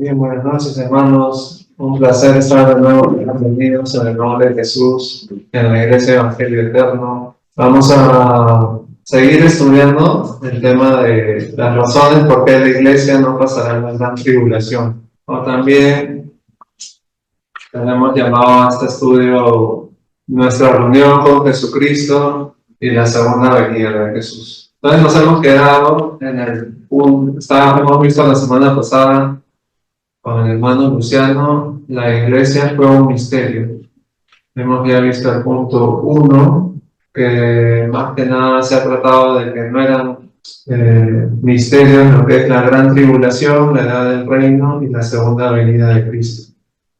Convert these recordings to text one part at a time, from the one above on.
Bien, buenas noches, hermanos. Un placer estar de nuevo. Bienvenidos en el nombre de Jesús, en la Iglesia Evangelio Eterno. Vamos a seguir estudiando el tema de las razones por qué la Iglesia no pasará la gran tribulación. O también tenemos llamado a este estudio nuestra reunión con Jesucristo y la segunda venida de Jesús. Entonces nos hemos quedado en el punto, hemos visto la semana pasada con el hermano Luciano, la iglesia fue un misterio. Hemos ya visto el punto 1, que más que nada se ha tratado de que no eran misterios lo que es la gran tribulación, la edad del reino y la segunda venida de Cristo.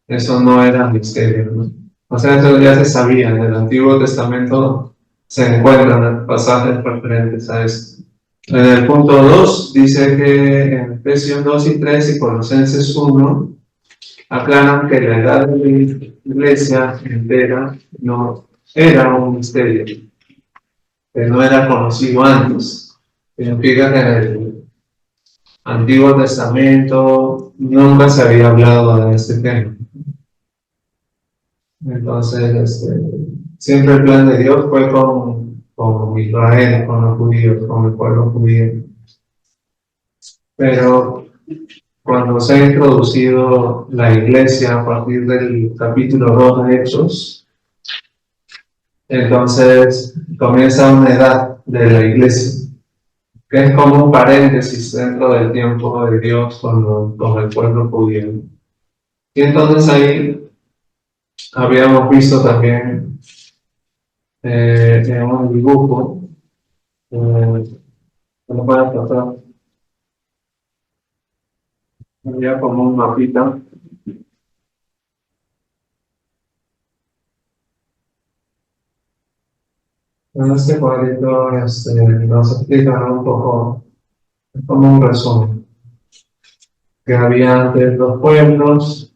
Eso no era misterio, ¿no? O sea, eso ya se sabía. En el Antiguo Testamento se encuentran pasajes referentes a esto. En el punto 2 dice que en Efesios 2 y 3 y Colosenses 1 aclaran que la edad de la iglesia entera no era un misterio, que no era conocido antes. Significa que en el Antiguo Testamento nunca se había hablado de este tema. Entonces, siempre el plan de Dios fue con Israel, con los judíos, con el pueblo judío. Pero cuando se ha introducido la iglesia a partir del capítulo 2 de Hechos, entonces comienza una edad de la iglesia, que es como un paréntesis dentro del tiempo de Dios con el pueblo judío. Y entonces ahí habíamos visto también en un dibujo, ¿cómo pueden pasar? Había como un mapita. En este cuadrito nos explican un poco, como un resumen, que había antes dos pueblos,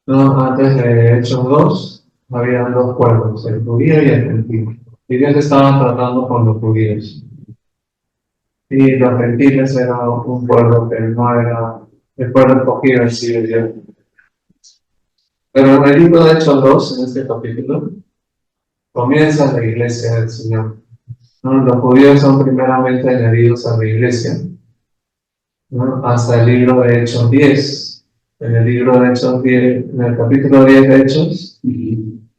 ¿no? Antes de Hechos 2, había dos pueblos, el judío y el gentil. Y Dios estaba tratando con los judíos. Y los gentiles eran un pueblo que no era el pueblo escogido en sí de Dios. Pero en el libro de Hechos 2, en este capítulo, comienza la iglesia del Señor, ¿no? Los judíos son primeramente añadidos a la iglesia, ¿no? Hasta el libro de Hechos 10. En el libro de Hechos 10, en el capítulo 10 de Hechos,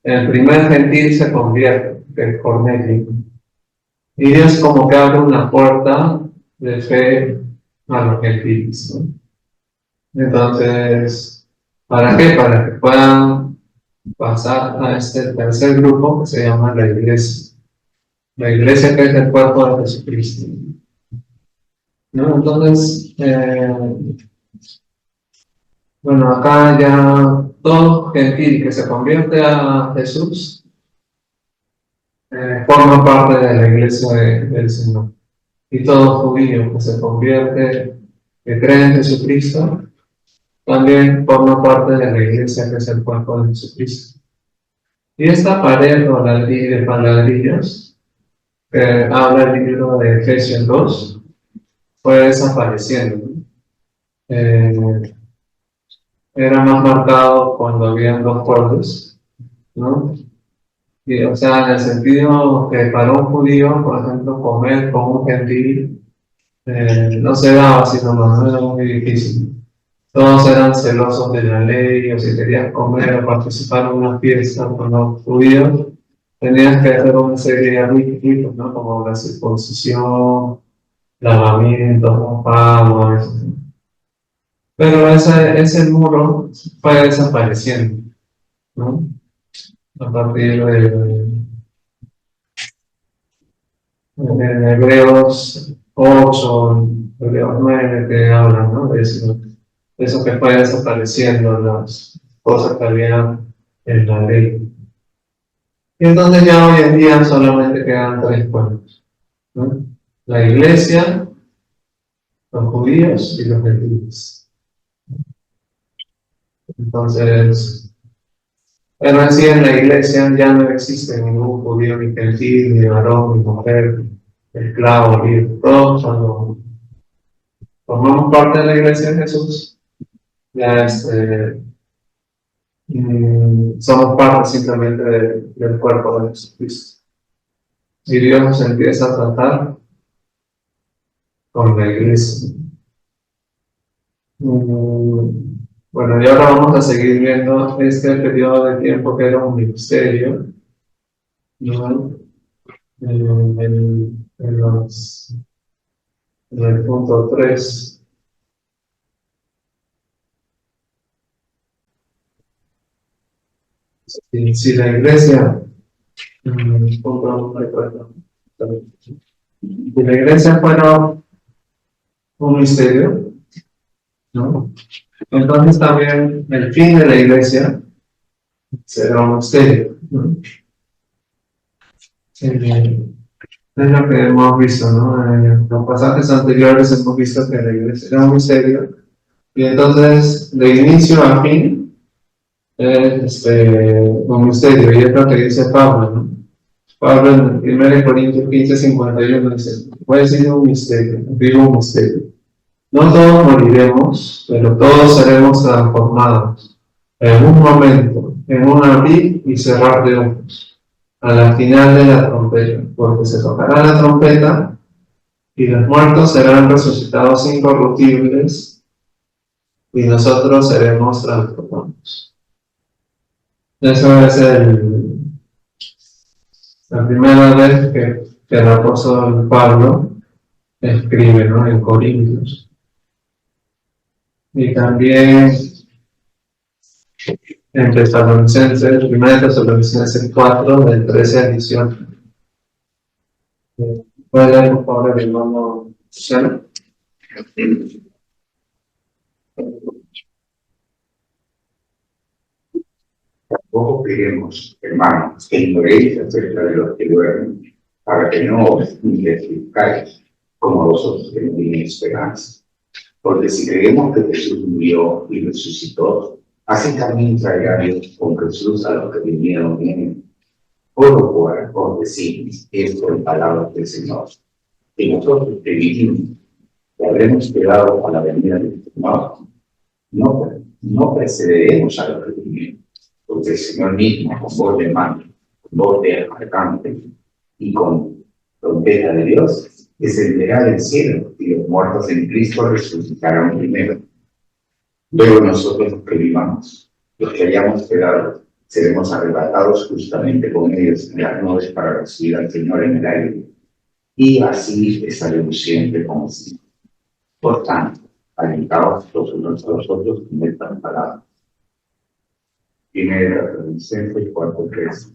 el primer gentil se convierte, que es Cornelio. Y Dios como que abre una puerta de fe a los gentiles, ¿no? Entonces, ¿para qué? Para que puedan pasar a este tercer grupo que se llama la iglesia. La iglesia que es el cuerpo de Jesucristo, ¿no? Entonces, bueno, acá ya todo gentil que se convierte a Jesús forma parte de la iglesia del Señor. Y todo judío que se convierte, que cree en Jesucristo, también forma parte de la iglesia que es el cuerpo de Jesucristo. Y esta pared o la de ladrillos que habla el libro de Efesios 2 fue desapareciendo. Era más marcado cuando habían dos pueblos, ¿no? Y, o sea, en el sentido que para un judío, por ejemplo, comer con un gentil no se daba así nomás, no era muy difícil. Todos eran celosos de la ley, o si querías comer o participar en una fiesta con los judíos, tenías que hacer una serie de ritos, ¿no? Como la circuncisión, lavamiento, pago, eso. Pero ese muro fue desapareciendo, ¿no? A partir de Hebreos 8, Hebreos 9, que hablan, ¿no? De eso que fue desapareciendo, las cosas que habían en la ley. Y entonces ya hoy en día solamente quedan tres pueblos, ¿no? La iglesia, los judíos y los gentiles. Entonces, pero en sí en la iglesia ya no existe ningún judío, ni gentil, ni varón, ni mujer, esclavo, libre. Todos cuando formamos parte de la iglesia de Jesús, ya somos parte simplemente del cuerpo de Jesucristo. Y Dios nos empieza a tratar con la iglesia. Bueno, y ahora vamos a seguir viendo este periodo de tiempo que era un ministerio, ¿no? En el punto 3. Si la iglesia, si la iglesia fuera un misterio, ¿no? Entonces también el fin de la iglesia será un misterio, ¿no? Es lo que hemos visto, ¿no? En los pasajes anteriores hemos visto que la iglesia era un misterio, y entonces de inicio a fin es un misterio, y es lo que dice Pablo, ¿no? Pablo en 1 Corintios 15:51 dice: "Voy a decir un misterio, digo un misterio. No todos moriremos, pero todos seremos transformados en un momento, en un abrir y cerrar de ojos, a la final de la trompeta, porque se tocará la trompeta y los muertos serán resucitados incorruptibles y nosotros seremos transformados". Eso es la primera vez que el apóstol Pablo escribe, ¿no? En Corintios. Y también en Tesalonicenses, 1 Tesalonicenses 4, del 13 al 18. ¿Puede leer, por favor, el hermano Luciano? Tampoco queremos, hermanos, que ignoréis acerca de los que duermen, para que no os identificáis como vosotros que no tienen esperanza. Porque si creemos que Jesús murió y resucitó, así también traerá Dios con Jesús a los que vinieron en él. Por lo cual os decimos esto en palabras del Señor, que nosotros que vivimos, que habremos quedado a la venida del Señor, no precederemos a los que vinieron, porque el Señor mismo, con voz de mando, con voz de arcángel y con trompeta de Dios, descenderá del cielo, y los muertos en Cristo resucitarán primero. Luego nosotros los que vivamos, los que hayamos quedado, seremos arrebatados justamente con ellos en las nubes para recibir al Señor en el aire, y así estaremos siempre con Él. Por tanto, alentaos los unos a los otros con estas palabras. Primera Tesalonicenses 4:3.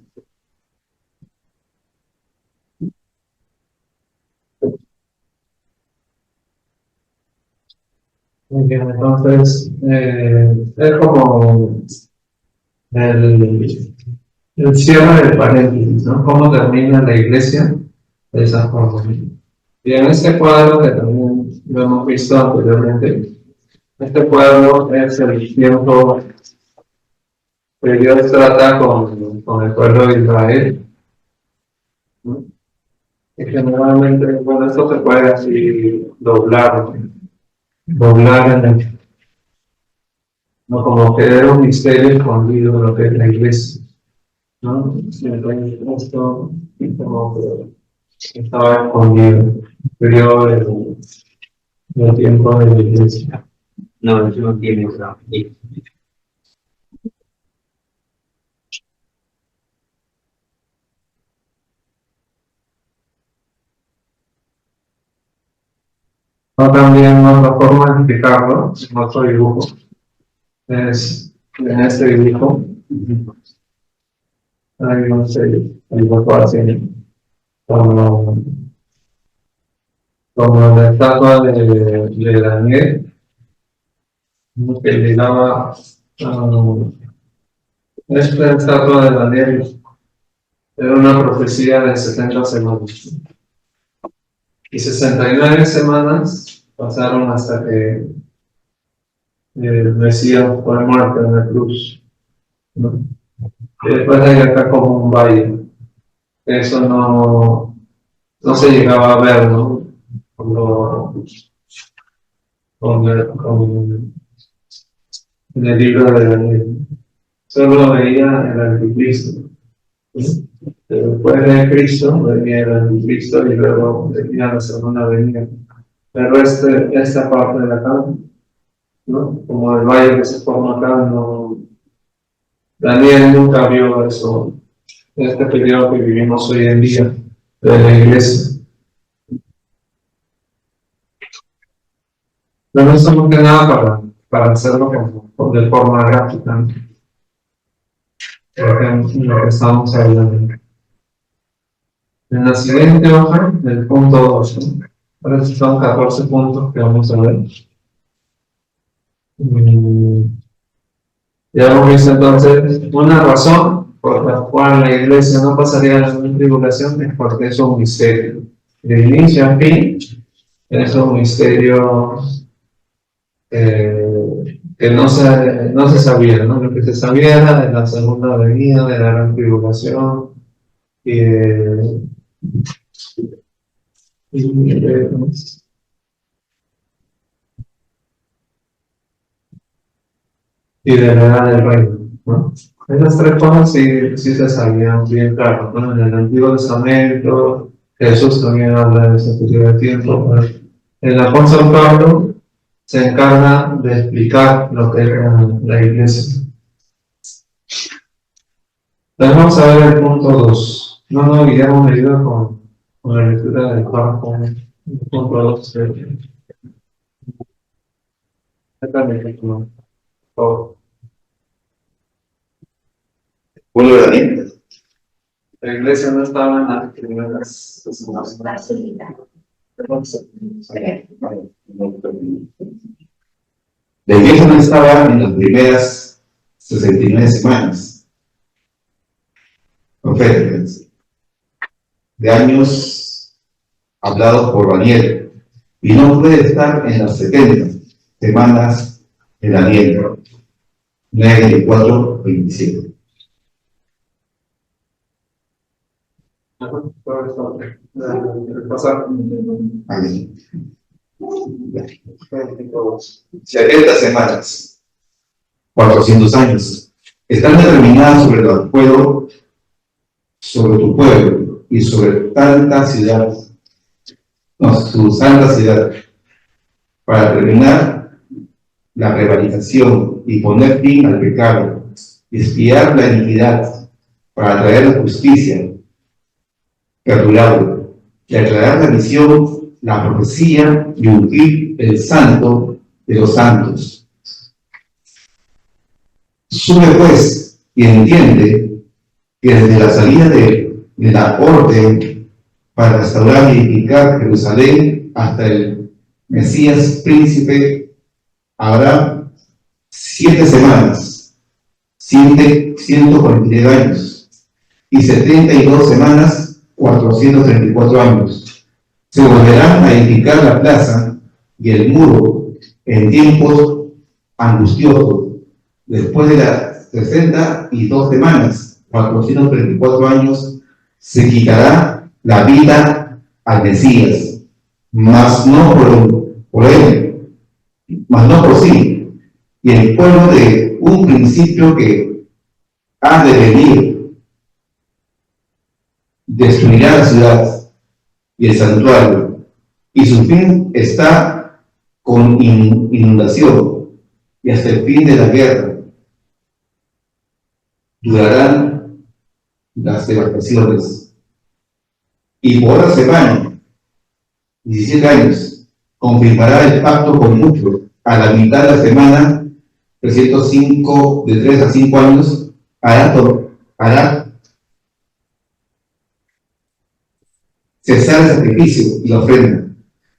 Muy bien, entonces es como el cierre del paréntesis, ¿no? Cómo termina la iglesia de esa forma. Y en este cuadro, que también lo hemos visto anteriormente, este cuadro es el tiempo que Dios trata con el pueblo de Israel, ¿no? Y generalmente, bueno, esto se puede así doblar ¿no? Como que era un misterio escondido lo que es la iglesia, ¿no? Entonces, esto como que estaba escondido, el periodo del tiempo de la iglesia. No, eso no tiene esa. O también otra forma de explicarlo, en otro dibujo, es en este dibujo, hay no sé, el dibujo así, como, como la estatua de Daniel, que le daba esta estatua de Daniel, era una profecía de 70 semanas. Y 69 semanas pasaron hasta que el Mesías fue muerto en la cruz, ¿no? Y después hay acá como un valle. Eso no se llegaba a ver, ¿no? Con en el libro de Daniel. Solo veía el anticristo. ¿Sí? Después de Cristo venía el anticristo y luego venía la segunda venida. Pero esta parte de acá, ¿no? Como el valle que se forma acá, no, Daniel nunca vio eso, este periodo que vivimos hoy en día de la iglesia. No es más que nada para hacerlo de forma gráfica, ¿no? Lo que estamos hablando. En la siguiente hoja, el punto 2, ¿no? Ahora sí son 14 puntos que vamos a ver. Ya hemos visto entonces una razón por la cual la iglesia no pasaría la gran tribulación es porque es un misterio. De inicio a fin es un misterio que no se sabía, ¿no? Lo que se sabía era de la segunda venida, de la gran tribulación y de, y de la edad del reino, ¿no? Esas tres cosas sí se sabían bien claro, ¿no? En el Antiguo Testamento, Jesús también habla de ese periodo de tiempo. ¿No? El apóstol Pablo se encarga de explicar lo que es la iglesia. Entonces vamos a ver el punto 2. No nos olvidemos de ayuda con la lectura del párrafo. El punto 2. Pueblo de Daniel. La iglesia no estaba en las primeras. La iglesia no estaba en las primeras 69 semanas proféticas de años hablados por Daniel, y no puede estar en las 70 semanas de Daniel 9, 24, 27. Amén. 70 semanas, 400 años, están determinadas sobre tu pueblo y sobre tanta ciudad, no, su santa ciudad, para terminar la prevaricación y poner fin al pecado, expiar la iniquidad, para traer la justicia que a tu lado, y aclarar la misión, la profecía y ungir el santo de los santos. Sube pues y entiende que desde la salida de la orden para restaurar y edificar Jerusalén hasta el Mesías príncipe habrá 7 semanas, 143 años, y 72 semanas, 434 años. Se volverán a edificar la plaza y el muro en tiempos angustiosos. Después de las 62 semanas, 434 años, se quitará la vida al Mesías, mas no por él, mas no por sí. Y el pueblo de un principio que ha de venir destruirá la ciudad y el santuario, y su fin está con inundación, y hasta el fin de la guerra durarán las devastaciones. Y por la semana, 17 años, confirmará el pacto con muchos. A la mitad de la semana, 305, de 3 a 5 años, hará cesar el sacrificio y la ofrenda.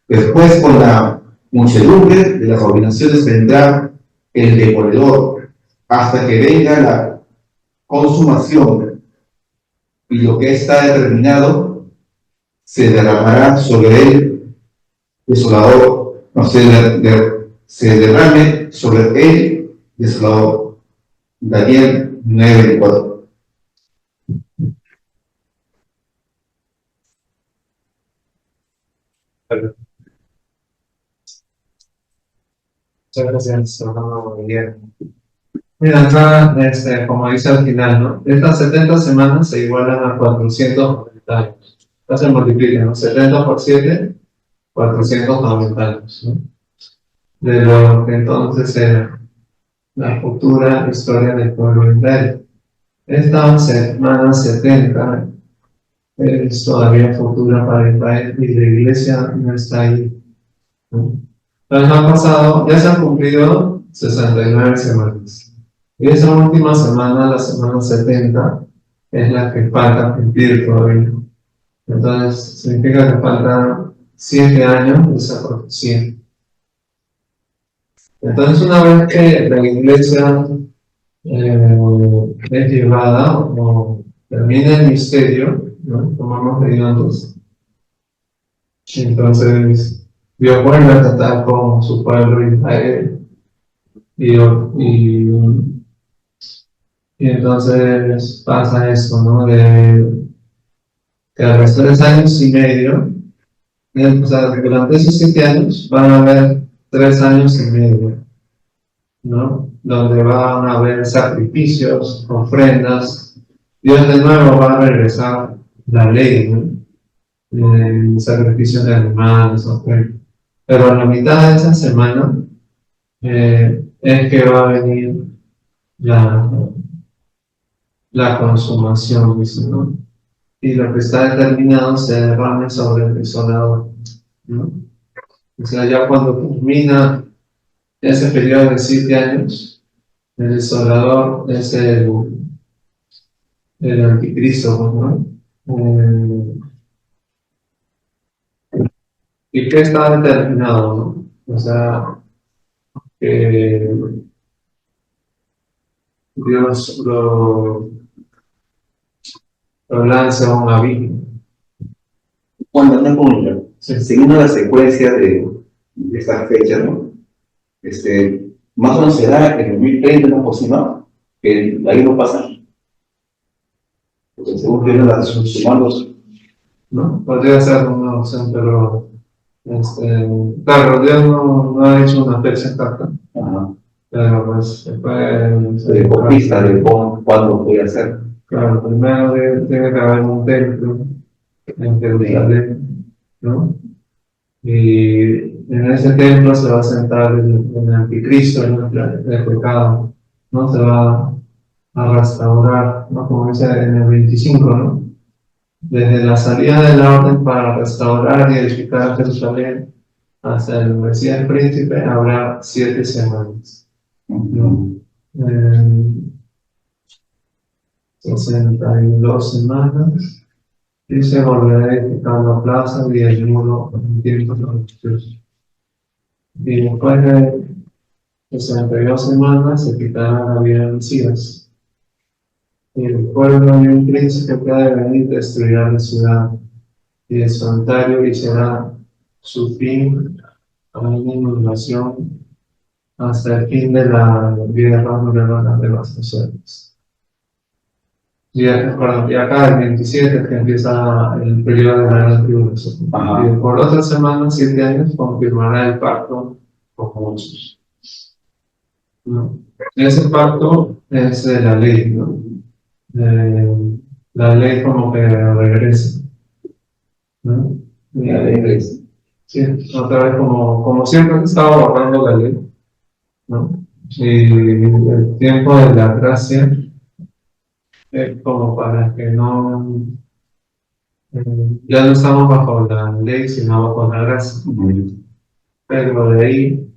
Después, con la muchedumbre de las abominaciones, vendrá el devorador, hasta que venga la consumación, y lo que está determinado se derramará sobre él desolador, no, se derrame sobre él desolador. Daniel 9:4. Muchas gracias, hermano Guillermo. Mira, acá, como dice al final, ¿no? Estas 70 semanas se igualan a 490 años. Acá se multiplican, ¿no? 70 por 7, 490 años, ¿no? De lo que entonces era la futura historia del pueblo de Israel. Esta semana 70 es todavía futura para Israel y la iglesia no está ahí, ¿no? Entonces han pasado, ya se han cumplido 69 semanas. Y esa última semana, la semana 70, es la que falta cumplir todavía. Entonces significa que faltan 7 años de esa profecía. Entonces una vez que la iglesia es llevada o termina el misterio, ¿no? Como hemos leído antes, entonces Dios vuelve a tratar con su pueblo Israel y, y, y entonces pasa eso, ¿no? De que a los 3 años y medio, o sea, durante esos 7 años van a haber 3 años y medio, ¿no? Donde van a haber sacrificios, ofrendas. Dios de nuevo va a regresar la ley, ¿no? Sacrificios de animales, ofrendas. Pero a la mitad de esa semana es que va a venir la, la consumación, dice, ¿no? Y lo que está determinado se derrame sobre el desolador, ¿no? O sea, ya cuando termina ese periodo de 7 años, el desolador es el anticristo, ¿no? ¿Y qué está determinado, no? O sea, que Dios lo lance a un abismo. Bueno, una pregunta. Sí. Siguiendo la secuencia de estas fechas, ¿no? Más o menos será en el 2030, ¿no? Aproximado, que ahí no pasa. Porque según que los humanos, ¿No? Podría ser una opción, pero claro, Dios no ha hecho una fecha exacta, pero pues se puede con pista de cuándo puede hacer. Claro, primero tiene que haber un templo en Jerusalén, ¿no? Y en ese templo se va a sentar el anticristo, ¿no? El pecado, ¿no? Se va a restaurar, ¿no? Como dice en el 25, ¿no? Desde la salida de la orden para restaurar y edificar Jerusalén hasta el Mesías príncipe habrá 7 semanas, ¿no? 62 semanas y se volverá a edificar la plaza y el muro en tiempos religiosos. Y después de 62 semanas se quitará la vida de Mesías. Y el pueblo y un príncipe que ha de venir destruirá la ciudad y el santuario y será su fin a una inundación hasta el fin de la guerra durante las devastaciones. Y acá el 27 es que empieza el periodo de la gran tribulación. Y por otras semanas, 7 años, confirmará el pacto con muchos, ¿no? Ese pacto es de la ley, ¿no? La ley como que regresa, ¿no? La ley regresa. Sí, otra vez como siempre han estado borrando la ley, ¿no? Y el tiempo de la gracia es como para que no, ya no estamos bajo la ley, sino bajo la gracia. Pero de ahí,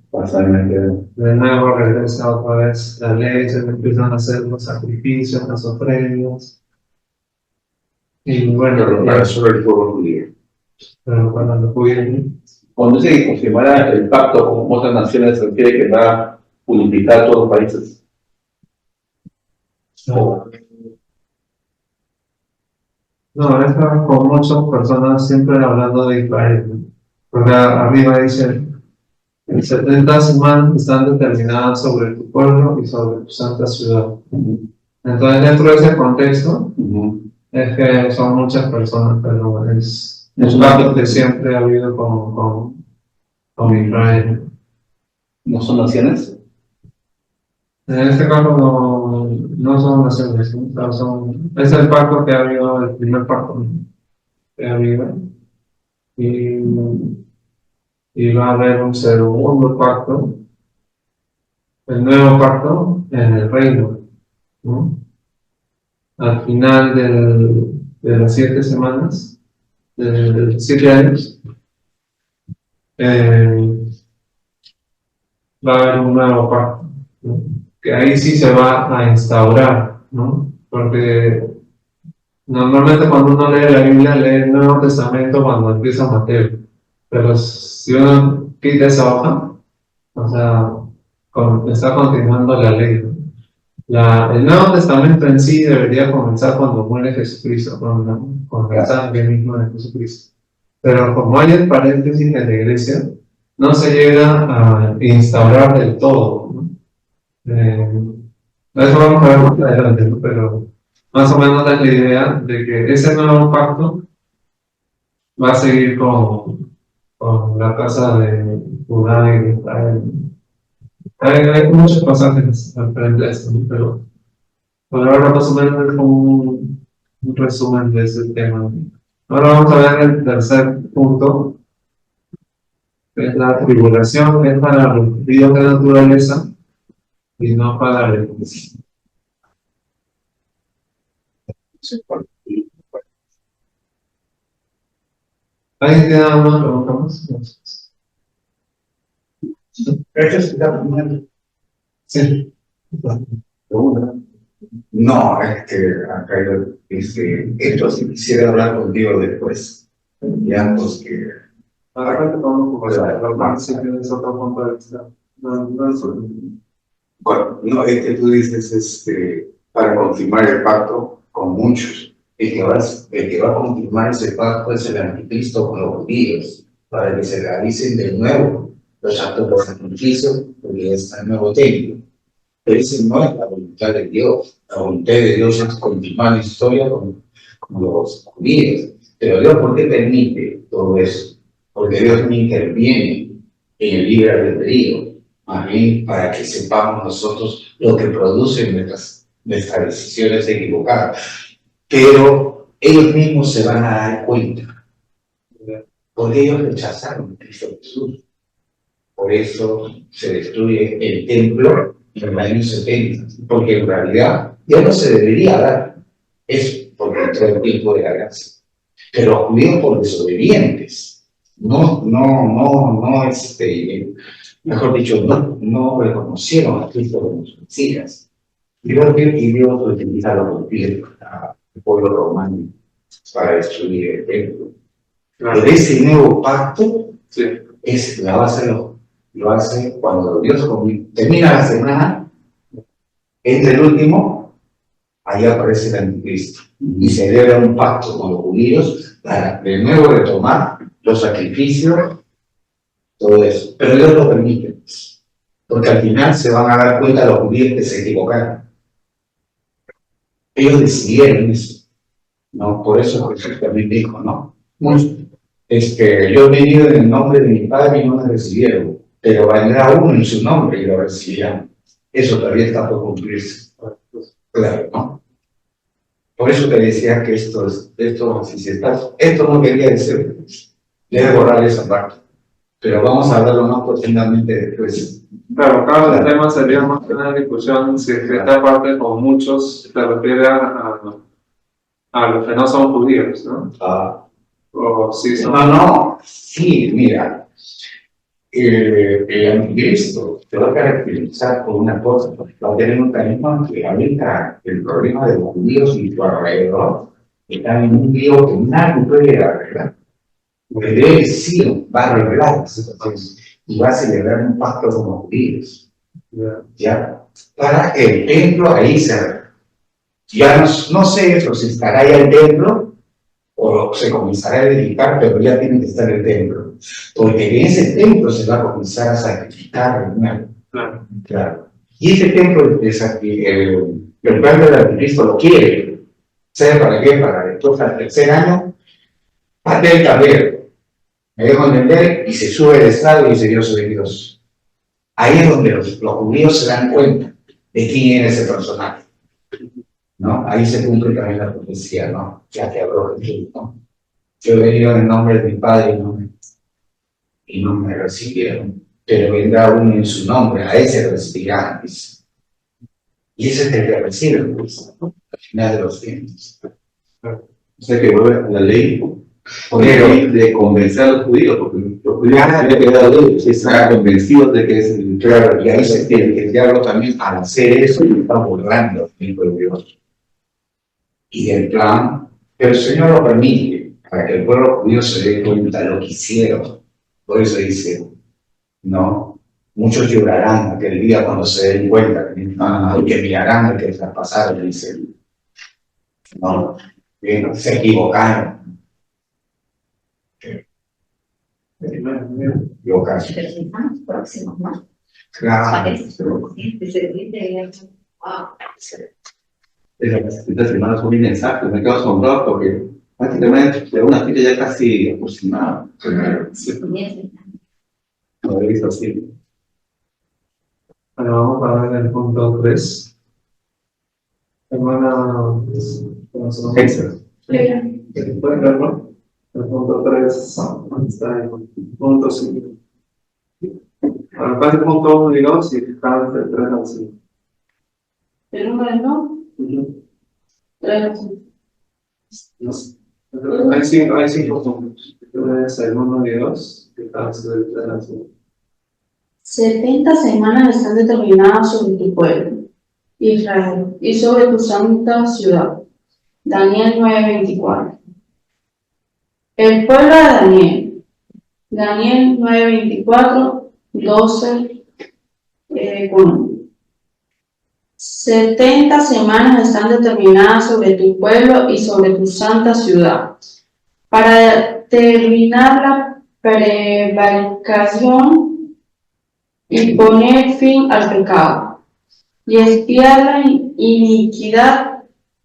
de nuevo regresa otra vez la ley, se empiezan a hacer los sacrificios, las ofrendas. Y bueno, Pero para eso el pueblo judío. pero cuando lo pudieron, Cuando dice que confirmará el pacto con otras naciones, se refiere que va a unificar todos los países. no, está con muchas personas siempre hablando de Israel, ¿no? Porque arriba dice, 70 semanas están determinadas sobre tu pueblo y sobre tu santa ciudad. Entonces, dentro de ese contexto, es que son muchas personas, pero es un pacto que siempre ha habido con Israel. ¿No son naciones? En este caso no son naciones, ¿no? O sea, es el pacto que ha habido, el primer pacto, ¿no? Que ha habido, y, y va a haber un segundo pacto, el nuevo pacto en el reino, ¿no? Al final de las 7 semanas, de 7 años, eh, va a haber un nuevo pacto, ¿no? Que ahí sí se va a instaurar, ¿no? Porque normalmente cuando uno lee la Biblia, lee el Nuevo Testamento cuando empieza Mateo, pero si uno quita esa hoja, o sea, está continuando la ley, ¿no? El Nuevo Testamento en sí debería comenzar cuando muere Jesucristo, con la sangre misma de Jesucristo. Pero como hay el paréntesis en la iglesia, no se llega a instaurar del todo, ¿no? Eso vamos a ver más adelante, ¿no? Pero más o menos es la idea de que ese nuevo pacto va a seguir con la casa de Judá y de Israel. Hay muchos pasajes al frente de esto, ¿no? Pero por ahora más o menos es como un resumen de ese tema. Ahora vamos a ver el tercer punto, que es la tribulación, que es para los ríos de naturaleza y no para la iglesia. ¿Alguien tiene alguna pregunta más? Esta es la primera Sí. pregunta. No, acá yo, esto sí quisiera hablar contigo después. Ya, pues que. Ahora te pongo un poco de si tienes otro punto de vista. Bueno, no, es que tú dices, para confirmar el pacto con muchos. El que va a confirmar ese pacto es el anticristo con los judíos, para que se realicen de nuevo los actos de sacrificio, porque es el nuevo templo. Pero ese no es la voluntad de Dios. La voluntad de Dios es continuar la historia con los judíos. Pero Dios, ¿por qué permite todo eso? Porque Dios no interviene en el libre albedrío, más bien para que sepamos nosotros lo que producen nuestras decisiones equivocadas. Pero ellos mismos se van a dar cuenta, porque ellos rechazaron a Cristo Jesús. Por eso se destruye el templo en el año 70, porque en realidad ya no se debería dar, es porque entró el tiempo de la gracia. Pero los judíos por desobedientes, mejor dicho, no reconocieron a Cristo como su Mesías. Y Dios utiliza a los judíos, al pueblo romano, para destruir el templo. Pero ese nuevo pacto es la base de lo hace cuando Dios termina la semana, entre el último, ahí aparece el anticristo y celebra un pacto con los judíos para de nuevo retomar los sacrificios, todo eso. Pero Dios lo permite, porque al final se van a dar cuenta los judíos que se equivocaron. Ellos decidieron eso, ¿no? Por eso Jesús también dijo, ¿no? Yo he venido en el nombre de mi Padre y no me recibieron, pero vendrá uno en su nombre y lo recibirán. Eso todavía está por cumplirse. Claro, ¿no? Por eso te decía que esto no quería decir, debe borrar esa parte. Pero vamos a hablarlo más profundamente después. Claro, cada tema sería más que una discusión si esta parte, como muchos, se refiere a los que no son judíos, ¿no? O si son... No, sí, mira. El anticristo te va a caracterizar por una cosa, porque va a tener un carisma que ahorita el problema de los judíos y su alrededor están en un lío que nadie puede arreglar. Porque él sí va a arreglar la situación y va a celebrar un pacto con los judíos. ¿Ya? Para que el templo ahí se arregle. Ya no sé eso, si estará ahí el templo o se comenzará a edificar, pero ya tiene que estar el templo. Porque en ese templo se va a comenzar a sacrificar el nuevo. Claro. Y ese templo, el plan del anticristo lo quiere. ¿Sabe para qué? Para después, al tercer año, parte el tablero. Me dejo entender y se sube el estrado y dice: Yo soy Dios. Ahí es donde los judíos se dan cuenta de quién era ese personaje, ¿no? Ahí se cumple también la profecía, ¿no? Ya que habló Jesús, ¿no? Yo he venido en el nombre de mi Padre y no me recibieron, pero vendrá uno en su nombre, a ese recibirán, dice. Y ese es el que recibe, pues, al final de los tiempos. O sea que vuelve a la ley, Pero- de convencer a los judíos, porque los judíos habían quedado están convencidos de que es el. Claro, y ahí se tiene que el diablo también, al hacer eso, está burlando del hijo de Dios. Y del plan, pero el Señor lo permite, para que el pueblo judío se dé cuenta de lo que hicieron. Por eso dice, no, muchos llorarán aquel día cuando se den cuenta, que mirarán lo que les ha pasado, dice, no, bien, se equivocaron. Equivocarse. Pero si estamos próximos, ¿no? Claro. Estas semanas son bien exactas, me quedo asombrado porque prácticamente de una fila ya casi aproximada. Lo he visto así. Bueno, vamos a ver el punto 3. Hermana, Extra. ¿pueden verlo? El punto 3 está en el punto 5. Bueno, acá el punto 1 y 2 y está entre 3 al 5. El número no, Hay cinco puntos. Uno es el 1 y 2 que están entre 3 al 5. 70 semanas están determinadas sobre tu pueblo, Israel, y sobre tu santa ciudad. Daniel 9:24. El pueblo de Daniel. Daniel 9:24, 12, 1. 70 semanas están determinadas sobre tu pueblo y sobre tu santa ciudad, para terminar la prevaricación y poner fin al pecado, y expiar la iniquidad,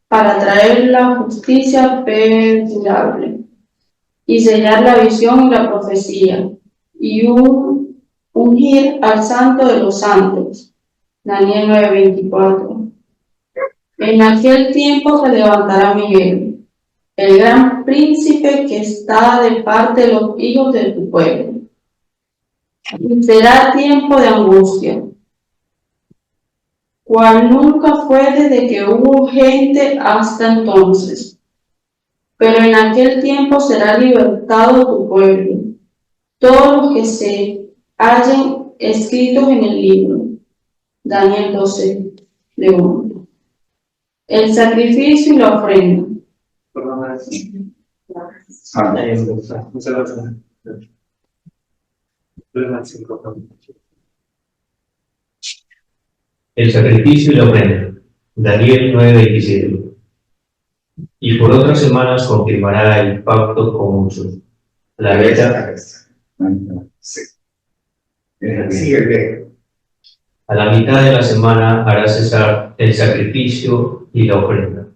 para traer la justicia perdurable, y sellar la visión y la profecía, y ungir al santo de los santos. Daniel 9:24. En aquel tiempo se levantará Miguel, el gran príncipe que está de parte de los hijos de tu pueblo. Y será tiempo de angustia, cual nunca fue desde que hubo gente hasta entonces. Pero en aquel tiempo será libertado tu pueblo, todos los que se hallen escritos en el libro. Daniel 12:1. El sacrificio y la ofrenda. Perdona, muchas gracias. 3 al 5. El sacrificio y la ofrenda. Daniel 9:27. Y por otras semanas confirmará el pacto con muchos. La fecha, Sí. Sí, el de a la mitad de la semana hará cesar el sacrificio y la ofrenda.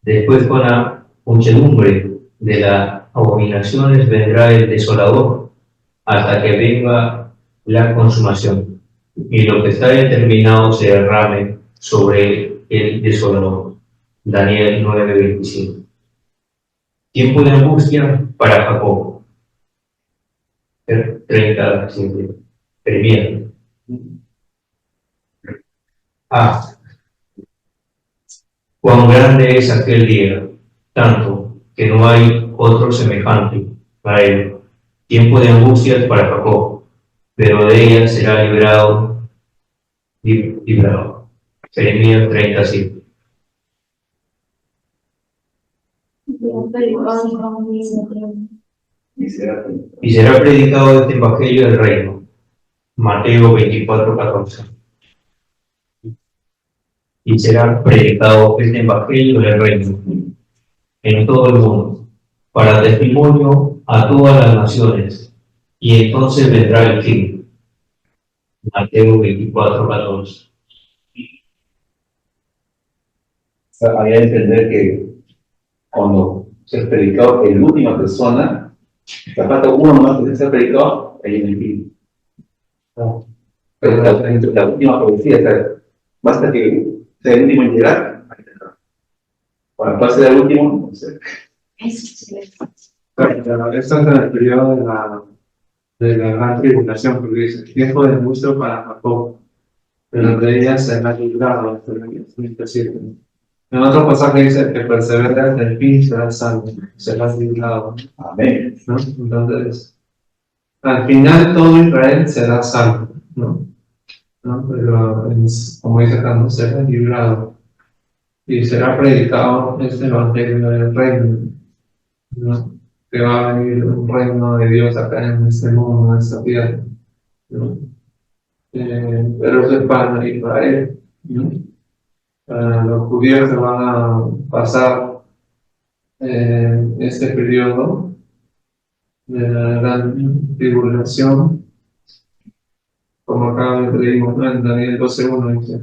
Después, con la muchedumbre de las abominaciones, vendrá el desolador hasta que venga la consumación, y lo que está determinado se derrame sobre el desolador. Daniel 9:25. Tiempo de angustia para Jacob. 37. Premier. Cuán grande es aquel día, tanto que no hay otro semejante para él. Tiempo de angustias para Jacob, pero de ella será librado. Jeremías 37. Y será predicado este evangelio del reino. Mateo 24:14. Y será predicado este evangelio del reino en todo el mundo, para testimonio a todas las naciones, y entonces vendrá el fin. Mateo 24:14. Había que entender que cuando se ha predicado en la última persona, la falta uno más que se ha predicado, ahí en el fin. Pero la última profecía, basta que sea el último en llegar. Cuando pase el último, no sé. Pero esto es en el periodo de la gran tribulación, porque dice, tiempo de angustia para Jacob, pero de ella será librado hasta el 37. En otro pasaje dice que persevera hasta el fin será salvo, será librado, Amén. ¿no? Entonces, al final todo Israel será salvo, ¿no? ¿No? Pero como dice acá, no será librado y será predicado este evangelio del reino, ¿no? Que va a venir un reino de Dios acá en este mundo, en esta tierra, ¿no? Pero eso es para Israel, ¿no? Los judíos que van a pasar este periodo de la gran tribulación, como acá leímos, ¿no? En Daniel 12:1 dice,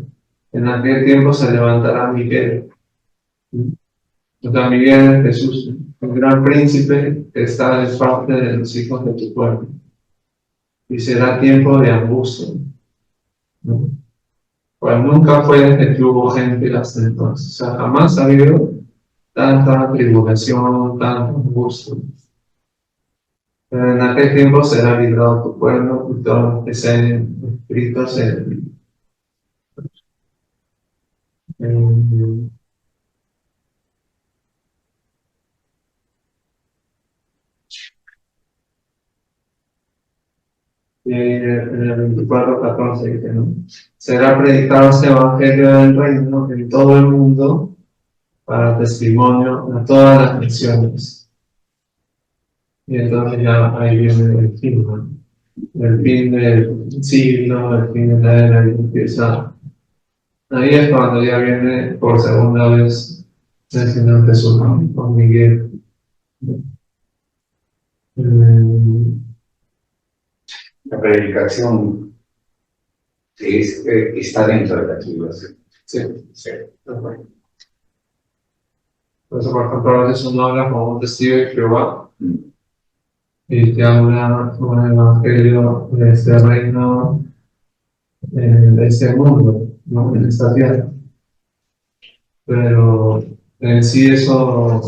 en aquel tiempo se levantará Miguel. ¿Sí? O sea, Miguel es Jesús, el gran príncipe que está de parte de los hijos de tu pueblo. Y será tiempo de angustia, ¿no? Pues nunca fue que hubo gente hasta entonces. O sea, jamás ha habido tanta tribulación, tanta angustia. Pero en aquel tiempo será librado tu pueblo y todos los que sean escritos en en el 24:14 dice, ¿no? Será predicado este evangelio del reino en todo el mundo para testimonio a todas las naciones. Y entonces ya ahí viene el fin, ¿no? El fin del siglo, el fin de la era, y empieza. Ahí es cuando ya viene por segunda vez el Señor Jesús, ¿no? Con Miguel. La predicación está dentro de la tribulación. Sí, sí. Por eso, por ejemplo, a veces uno habla con un testigo de Jehová y te habla con el evangelio de este reino, de este mundo, ¿no? En esta tierra. Pero en sí eso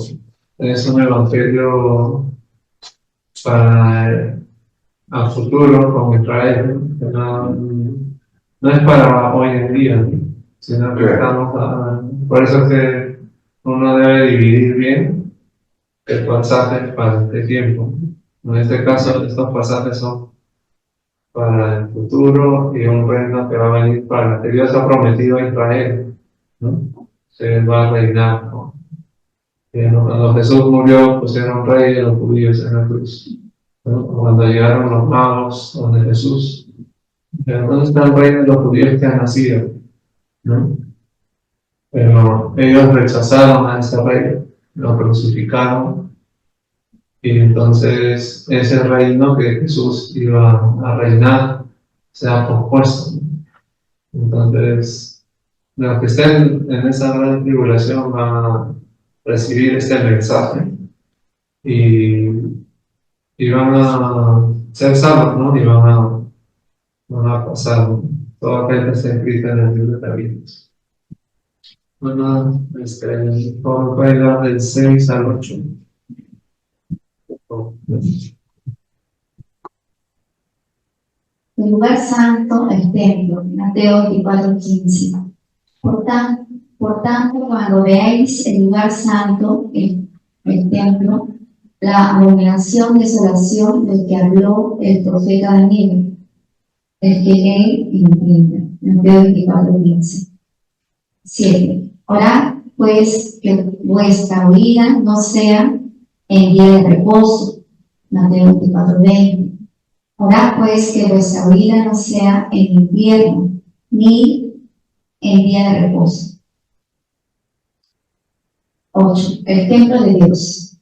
es un evangelio para a futuro con Israel, ¿no? Que no es para hoy en día, sino que estamos por eso es que uno debe dividir bien el pasaje para este tiempo. En este caso, estos pasajes son para el futuro y un reino que va a venir para que Dios ha prometido a Israel, ¿no? Se va a reinar, ¿no? Cuando Jesús murió, pusieron rey de los judíos en la cruz, ¿no? Cuando llegaron los magos donde Jesús, ¿dónde está el rey de los judíos que ha nacido? ¿No? Pero ellos rechazaron a ese rey, lo crucificaron, y entonces ese reino que Jesús iba a reinar se ha pospuesto. Entonces, los que estén en esa gran tribulación van a recibir este mensaje y, y van a ser salvos, ¿no? Y van a pasar, ¿no? Todo aquel que está escrito en el libro de la vida. Bueno, por regla del 6 al 8. El lugar santo, el templo, Mateo 24:15. Por tanto, cuando veáis el lugar santo, el templo, la abominación, desolación del que habló el profeta Daniel, el que lee y entienda. Mateo 24:15. 7. Orad, pues, que vuestra vida no sea en día de reposo. Mateo 24:20. Orad, pues, que vuestra vida no sea en invierno, ni en día de reposo. 8. El templo de Dios.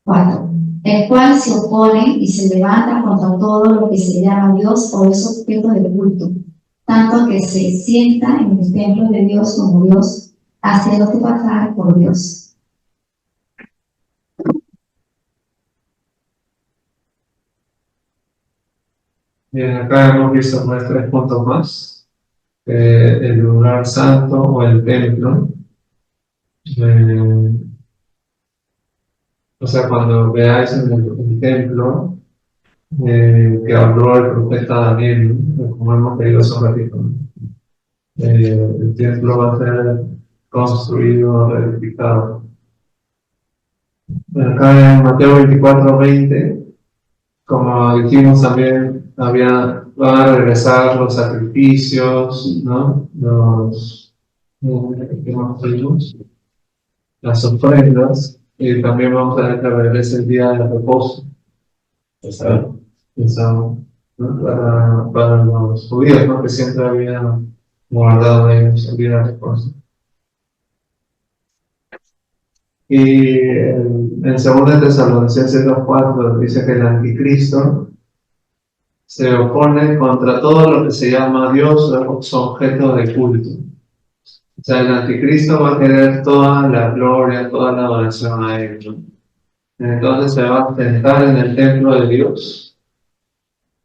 4. El cual se opone y se levanta contra todo lo que se llama Dios o es objeto de culto, tanto que se sienta en el templo de Dios como Dios, haciéndose pasar por Dios. Bien, acá hemos visto más 3 puntos más. el lugar santo o el templo. O sea, cuando veáis en el templo que habló el profeta Daniel, ¿no? Como hemos leído hace un ratito, ¿no? El templo va a ser construido, reedificado. Acá en Mateo 24:20, como dijimos también, van a regresar los sacrificios, ¿no? ¿Qué más dijimos? Las ofrendas, y también vamos a ver que regresa el día de reposo. ¿No? Para los judíos, ¿no? Que siempre habían guardado ellos el día de reposo. Y en 2 Tesalonicenses 2:4 dice que el anticristo se opone contra todo lo que se llama Dios o es objeto de culto. O sea, el anticristo va a querer toda la gloria, toda la adoración a él, ¿no? Entonces se va a sentar en el templo de Dios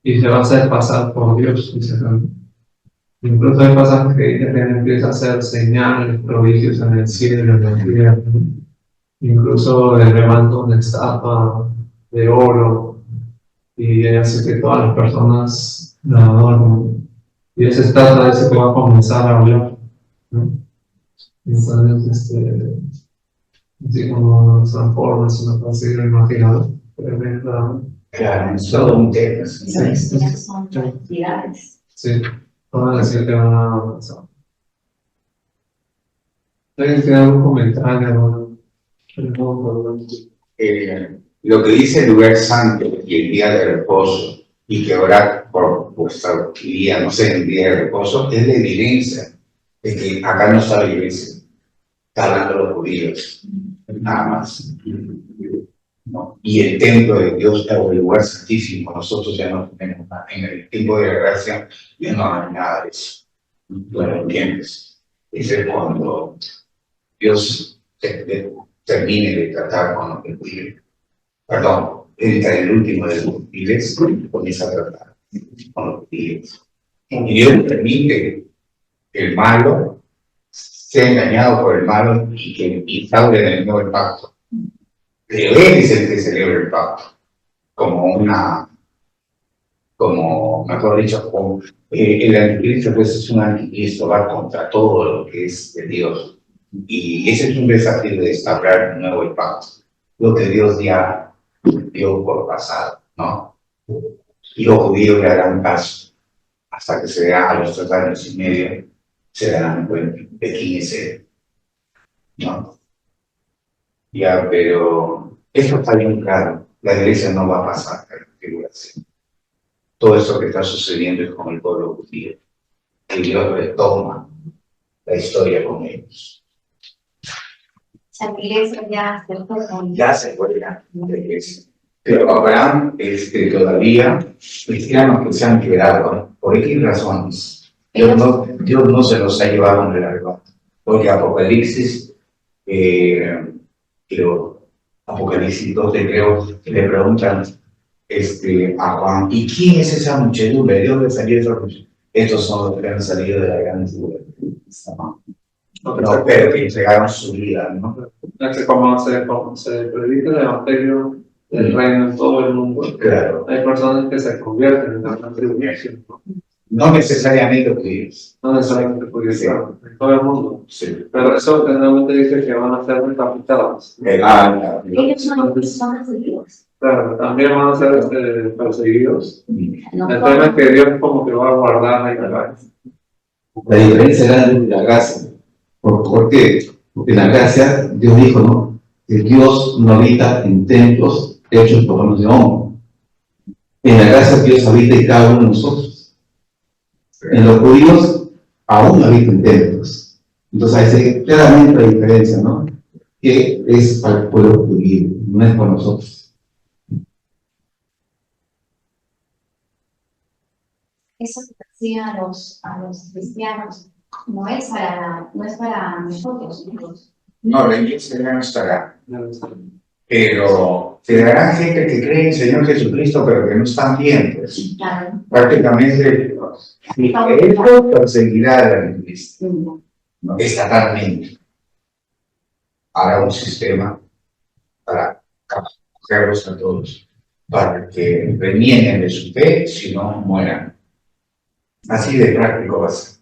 y se va a hacer pasar por Dios, dice acá. Incluso hay pasajes que dicen que él empieza a hacer señales, prodigios en el cielo, en la tierra. Incluso le levanta una estatua de oro y hace que todas las personas la adoren. Y esa estatua dice que va a comenzar a hablar, ¿no? Entonces, así como nos transforma, si no consigue imaginar, tremenda. Claro, es todo un tema. Y lo que enseñan son entidades. Sí, van a decir que van a avanzar. ¿Alguien tiene algún comentario? Lo que dice el lugar santo y el día de reposo, y que orar por vuestra día, no sé, el día de reposo, es la evidencia de que acá no está la iglesia, está hablando los judíos, nada más. ¿No? Y el templo de Dios es el lugar santísimo, nosotros ya no tenemos nada. En el tiempo de la gracia ya no hay nada de eso. ¿Tú lo entiendes? Ese es cuando Dios termine de tratar con los gentiles. Perdón, el último de los gentiles comienza a tratar con los gentiles. Y Dios permite que el malo sea engañado por el malo y que instaure de nuevo el pacto. Pero él es el que celebra el pacto, como mejor dicho, como, el anticristo pues es un anticristo, va contra todo lo que es de Dios. Y ese es un desafío de instaurar de nuevo el pacto, lo que Dios ya dio por pasado, ¿no? Y los judíos le harán caso, hasta que se vea a los 3 años y medio, se darán cuenta de quién es él, ¿no? Ya, pero eso está bien claro. La iglesia no va a pasar a la figuración. Todo eso que está sucediendo es con el pueblo judío. Y Dios retoma la historia con ellos. La iglesia ya se fue con... Ya se fue la iglesia. Pero Abraham todavía, cristianos que se han quedado, ¿por qué razones? Dios no se los ha llevado en el arrebato. Porque Apocalipsis, Apocalipsis 12, creo, que le preguntan a Juan, ¿y quién es esa muchedumbre? ¿De dónde salió esa muchedumbre? Estos son los que han salido de la gran ciudad. No, pero que entregaron su vida, ¿no? Como se predica el evangelio del reino en todo el mundo, Claro. hay personas que se convierten en la gran tribulación, ¿no? No necesariamente judíos. No necesariamente judíos, en todo el mundo. Sí. Pero eso generalmente dice que van a ser decapitados. Claro. Ellos son perseguidos. Claro, también van a ser perseguidos. No El tema es que Dios como que va a guardar ahí la La diferencia grande de la gracia. ¿Por qué? Porque en la gracia Dios dijo, ¿no? Que Dios no habita en templos hechos por manos de hombre. En la gracia Dios habita en cada uno de nosotros. En los judíos aún habita en templos. Entonces ahí se claramente la diferencia, ¿no? Que es para el pueblo judío, no es por nosotros. Eso que persigue a los cristianos no es para nosotros. No, la iglesia ya no estará. Pero Quedará gente que cree en el Señor Jesucristo, pero que no están bien, pues. Claro. Prácticamente, esto perseguirá a la iglesia estatalmente. Hará un sistema para cogerlos a todos, para que renieguen de su fe, si no mueran. Así de práctico va a ser.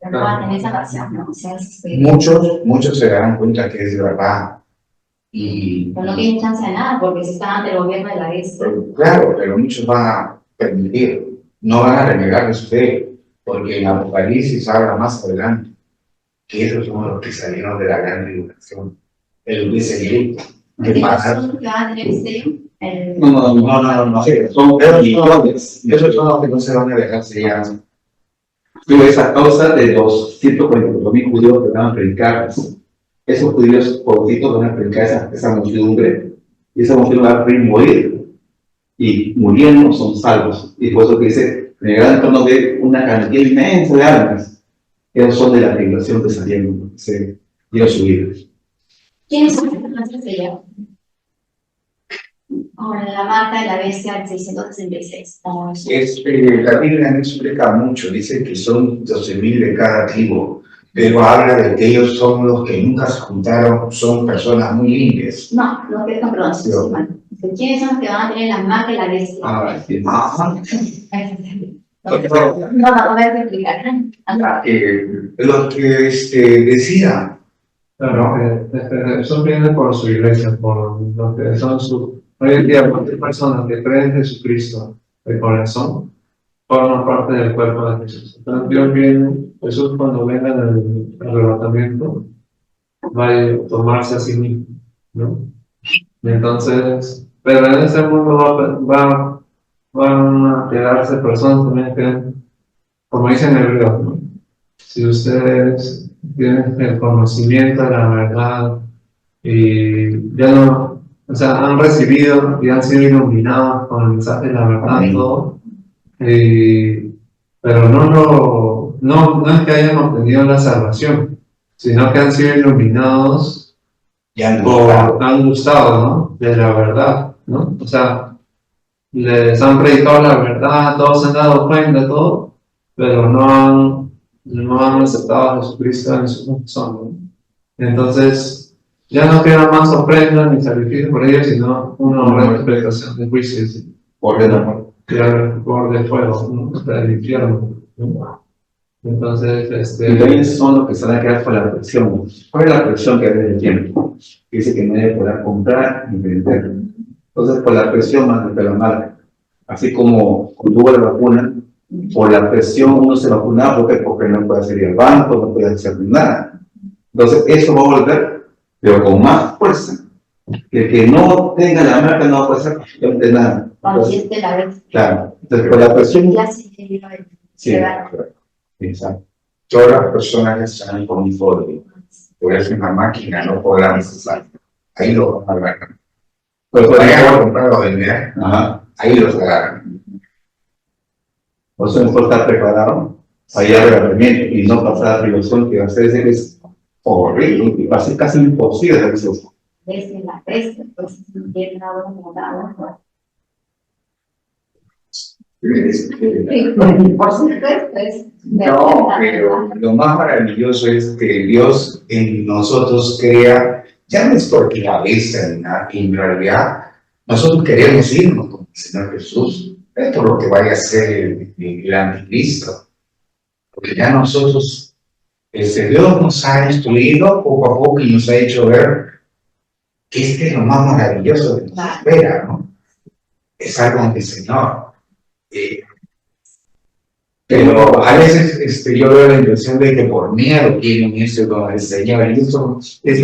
Pero no va a tener salvación, ¿no? O sea, Muchos se darán cuenta que es verdad. Y pero no tienen chance de nada porque si están ante el gobierno de la bestia. claro, pero muchos van a permitir, no van a renegar de su fe, porque en Apocalipsis habla más adelante que esos son los que salieron de la gran tribulación. El descendiente que pasa. ¿Son los que van a tener misterio? No. Son millones. Esos son los que no se van a dejar sellar. Pero es a causa de los 144.000 judíos que van a predicar. Esos judíos pobrecitos van a predicar esa muchedumbre, y esa muchedumbre va a morir, y muriendo son salvos. Y por eso que dice, en el gran trono ve una cantidad inmensa de almas. Ellos son de la tribulación que salieron, se dieron su vida. ¿Quiénes son los que van a sellar? Ahora, la marca de la bestia del 666. La Biblia no explica mucho, dice que son 12.000 de cada tribu, pero habla de que ellos son los que nunca se juntaron, son personas muy limpias. No, no, perdón, estoy mal. ¿Quiénes son los que van a tener la marca de la bestia? Sí. No voy a explicar. Los que decidan. Claro, eso viene por su iglesia, por lo que son su... Hoy en día, muchas personas que creen en Jesucristo de corazón forman parte del cuerpo de Jesús. Entonces, Dios viene, Jesús cuando venga en el arrebatamiento, va a tomarse a sí mismo, ¿no? Y entonces, pero en ese mundo van a quedarse personas también que, como dicen en hebreo, ¿no? Si ustedes tienen el conocimiento de la verdad y ya no, o sea, han recibido y han sido iluminados con el mensaje de la verdad y todo, pero no es que hayan obtenido la salvación, sino que han sido iluminados o han gustado, ¿no? De la verdad, ¿no? O sea, les han predicado la verdad, todos se han dado cuenta de todo, pero no han aceptado a Jesucristo en su corazón, ¿no? Entonces, ya no queda más ofrenda ni sacrificio por ellos, sino una interpretación de juicios. Por de fuego, ¿no? Del infierno, ¿no? Entonces, Y también son los que se van a quedar con la presión. ¿Cuál es la presión que hay del tiempo? Dice que no debe poder comprar ni vender. Entonces, por la presión más de la marca. Así como cuando hubo la vacuna, por la presión uno se vacunaba porque no puede salir al banco, no puede hacer nada. Entonces, eso va a volver, pero con más fuerza. Que no tenga la marca no va a hacer absolutamente nada. Entonces, claro. Entonces, por la presión. Sí, exacto. Todas las personas que están con uniforme, por eso una máquina no podrán usar. Ahí lo van a agarrar. Pues vayan a comprar o vender, ahí los agarran. Por eso mejor estar preparado para ir al arrebatamiento y no pasar la tribulación que va a ser es horrible y va a ser casi imposible hacer eso. Desde la bestia, pues no tiene nada como nada. Por supuesto, No, pero lo más maravilloso es que Dios en nosotros crea, ya no es porque la bestia ni nada, en realidad nosotros queremos irnos con el Señor Jesús, es por lo que vaya a ser el anticristo, porque ya nosotros, Dios nos ha instruido poco a poco y nos ha hecho ver que este es lo más maravilloso que nos espera, ¿no? Es algo del Señor. Pero a veces yo veo la impresión de que por miedo quieren irse con el Señor, y eso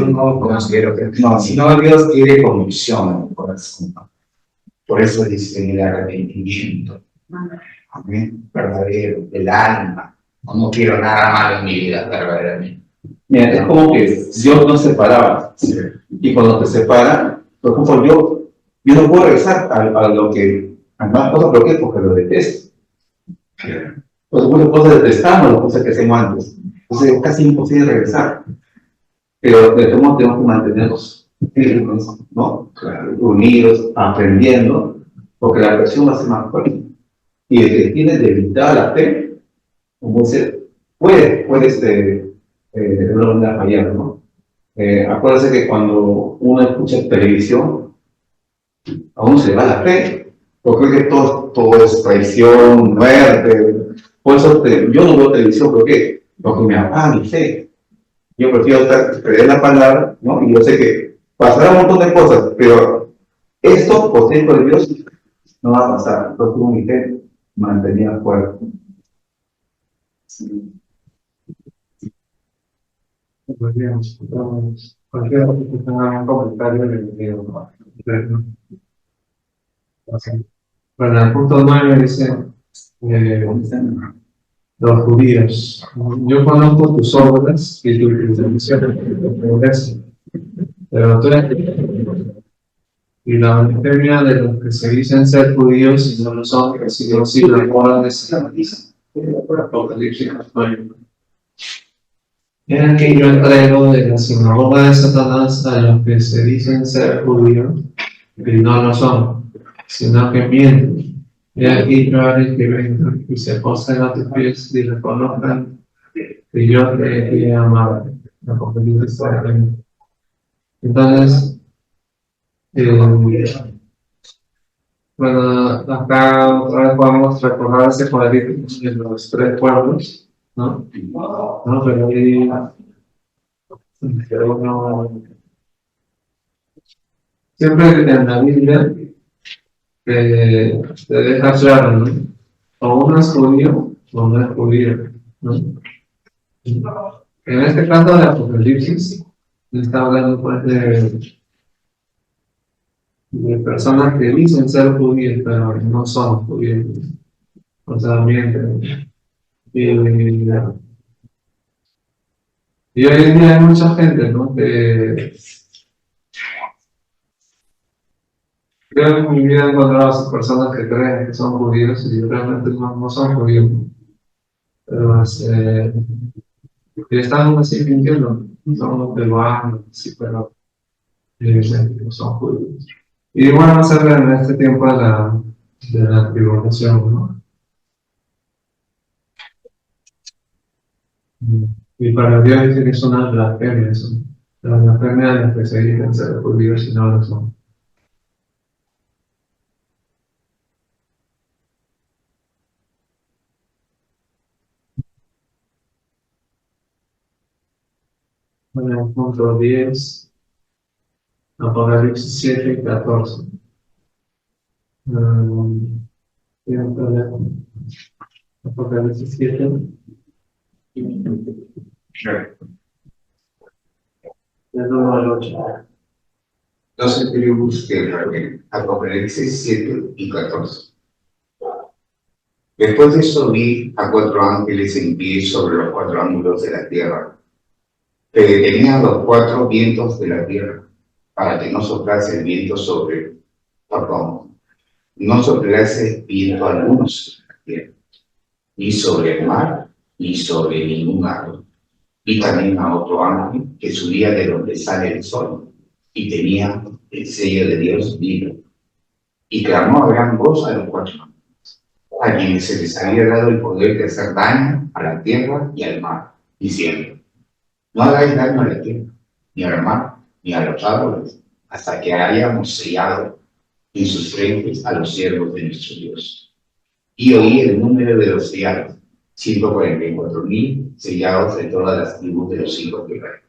no lo considero que no, sino Dios quiere convicción en el corazón. Por eso dice el arrepentimiento, amén, verdadero, del alma. No quiero nada malo en mi vida, verdaderamente. Mira, es como que Dios nos separaba, y cuando te separa, por ejemplo, yo no puedo regresar a lo que, a más cosas, ¿por qué? Porque lo detesto. Pues muchas cosas detestamos las cosas que hacemos antes. Entonces es casi imposible regresar. Pero tenemos que mantenernos firmes, ¿no? Claro, unidos, aprendiendo, porque la presión va a ser más fuerte. Y el que tiene debilitada la fe, como dice, puede de alguna manera fallar, ¿no? Acuérdense que cuando uno escucha televisión, a uno se le va la fe, porque cree que todo es traición, muerte. Por eso yo no veo televisión, ¿por qué? Porque me apaga mi fe. Yo prefiero creer la palabra, ¿no? Y yo sé que pasará un montón de cosas, pero esto, por tiempo de Dios, no va a pasar. Entonces, mi fe mantenía fuerte. Pues bien, cualquier otro que tenga un comentario le digo, ¿no? Así. Bueno, el punto 9 dice, los judíos, yo conozco tus obras y tu intención de progreso, pero tú eres y la blasfemia de los que se dicen ser judíos y no lo son, que si Dios sí la moda de Satanás. Apocalipsis 9. Miren que yo entrego de la sinagoga de Satanás a los que se dicen ser judíos y no lo son, sino que mienten. Y aquí yo haré que vengan y se posen a tus pies y reconozcan que yo te he amado. Apocalipsis 9. Entonces, bueno, acá otra vez podemos recordar ese cuadrito de los tres pueblos, ¿no? No, pero ahí uno, siempre en la Biblia te deja claro, ¿no? O uno es judío o no es judío, ¿no? En este caso de Apocalipsis, está hablando pues de personas que dicen ser judíos, pero no son judíos, o sea, mienten. Y hoy en día hay mucha gente, ¿no? Que creo que en mi vida he encontrado a esas personas que creen que son judíos y realmente no son judíos, ¿no? Pero que están así mintiendo, son los peruanos, sí, pero no son judíos. Y bueno, vamos a ver en este tiempo de la tribulación, ¿no? Y para Dios dice que es una blasfemia eso. La blasfemia de los que se dicen ser judíos y no lo son. Bueno, punto 10, Apocalipsis 7 y 14. Apocalipsis 7. Del 1 al 8. 12 tribus de Israel, Apocalipsis 7 y 14. Después de eso vi a 4 ángeles en pie sobre los 4 ángulos de la tierra, que detenían los 4 vientos de la tierra, para que no soplase el viento no soplase viento alguno sobre la tierra, ni sobre el mar, ni sobre ningún árbol. Vi también a otro ángel que subía de donde sale el sol, y tenía el sello de Dios vivo, y clamó a gran voz a los 4 ángeles, a quienes se les había dado el poder de hacer daño a la tierra y al mar, diciendo: no hagáis daño a la tierra, ni al mar, ni a los árboles, hasta que hayamos sellado en sus frentes a los siervos de nuestro Dios. Y oí el número de los sellados, 144,000 sellados de todas las tribus de los hijos de Israel.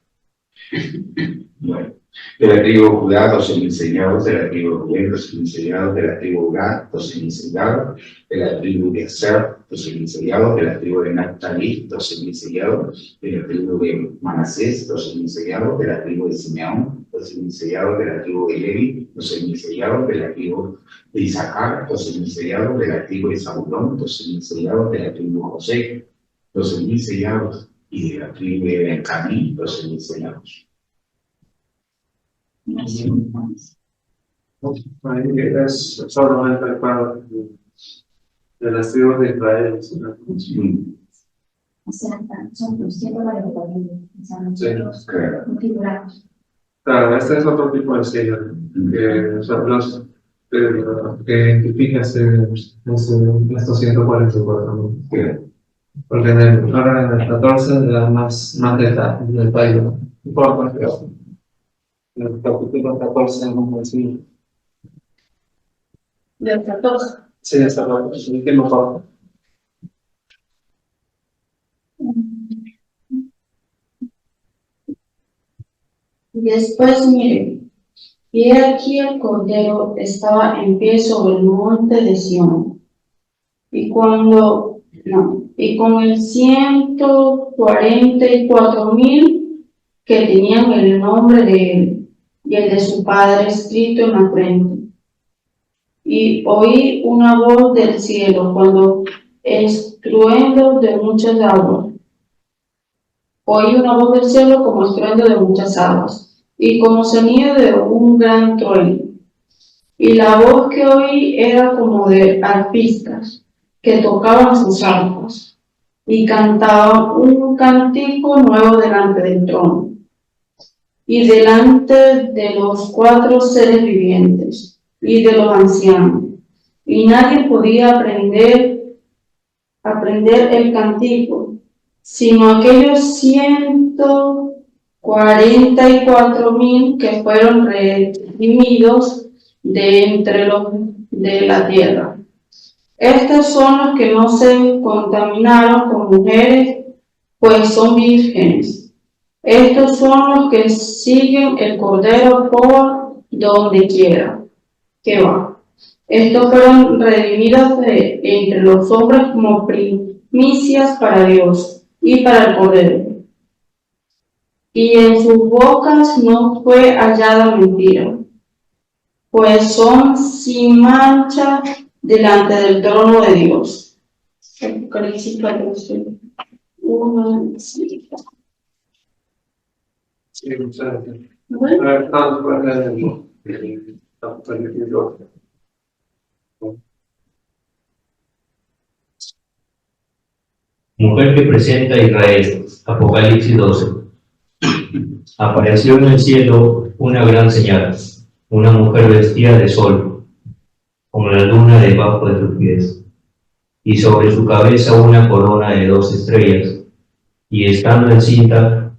Bueno, de la tribu de Judá, 12,000 sellados; de la tribu de Rubén, 12,000 sellados; de la tribu de Gad, 12,000 sellados; de la tribu de Aser, 12,000 sellados; de la tribu de Naphtali, 12,000 sellados; de la tribu de Manasés, 12,000 sellados; de la tribu de Simeón, 12,000 sellados; de la tribu de Levi, 12,000 sellados; de la tribu de Isaacar, 12,000 sellados; de la tribu de Zabulón, 12,000 sellados; de la tribu de José, 12,000 sellados; y de la tribu de Benjamín, 12,000 sellados. Ahí es solamente el cuadro de las tribus de Israel. O sea, son los 144,000. O sea, Sí, nosotros multiplicamos. Claro, este es otro tipo de sello que son los que identifica estos 144.000. Sí. Porque ahora en el 14 le da más detalle. Importa, creo. En el capítulo 14 vamos a decir. Del 14. Sí, esta parte, es el último parte. Y después mire, y he aquí el Cordero estaba en pie sobre el monte de Sión, y con el 144.000 que tenían el nombre de él y el de su padre escrito en la frente. Y oí una voz del cielo cuando estruendo de muchas aguas. Oí una voz del cielo como estruendo de muchas aguas, y como sonido de un gran trueno. Y la voz que oí era como de arpistas que tocaban sus arpas y cantaban un cántico nuevo delante del trono y delante de los 4 seres vivientes y de los ancianos. Y nadie podía aprender el cántico, sino aquellos 144.000 que fueron redimidos de entre los de la tierra. Estos son los que no se contaminaron con mujeres, pues son vírgenes. Estos son los que siguen el Cordero por donde quiera que va. Estos fueron redimidos de entre los hombres como primicias para Dios y para el Cordero. Y en sus bocas no fue hallada mentira, pues son sin mancha delante del trono de Dios. Apocalipsis 14. 1, 5. Sí, muchas gracias. Bueno, A ver, estamos por el capítulo. Mujer que presenta a Israel, Apocalipsis 12. Apareció en el cielo una gran señal, una mujer vestida de sol, con la luna debajo de sus pies, y sobre su cabeza una corona de 2 estrellas, y estando encinta,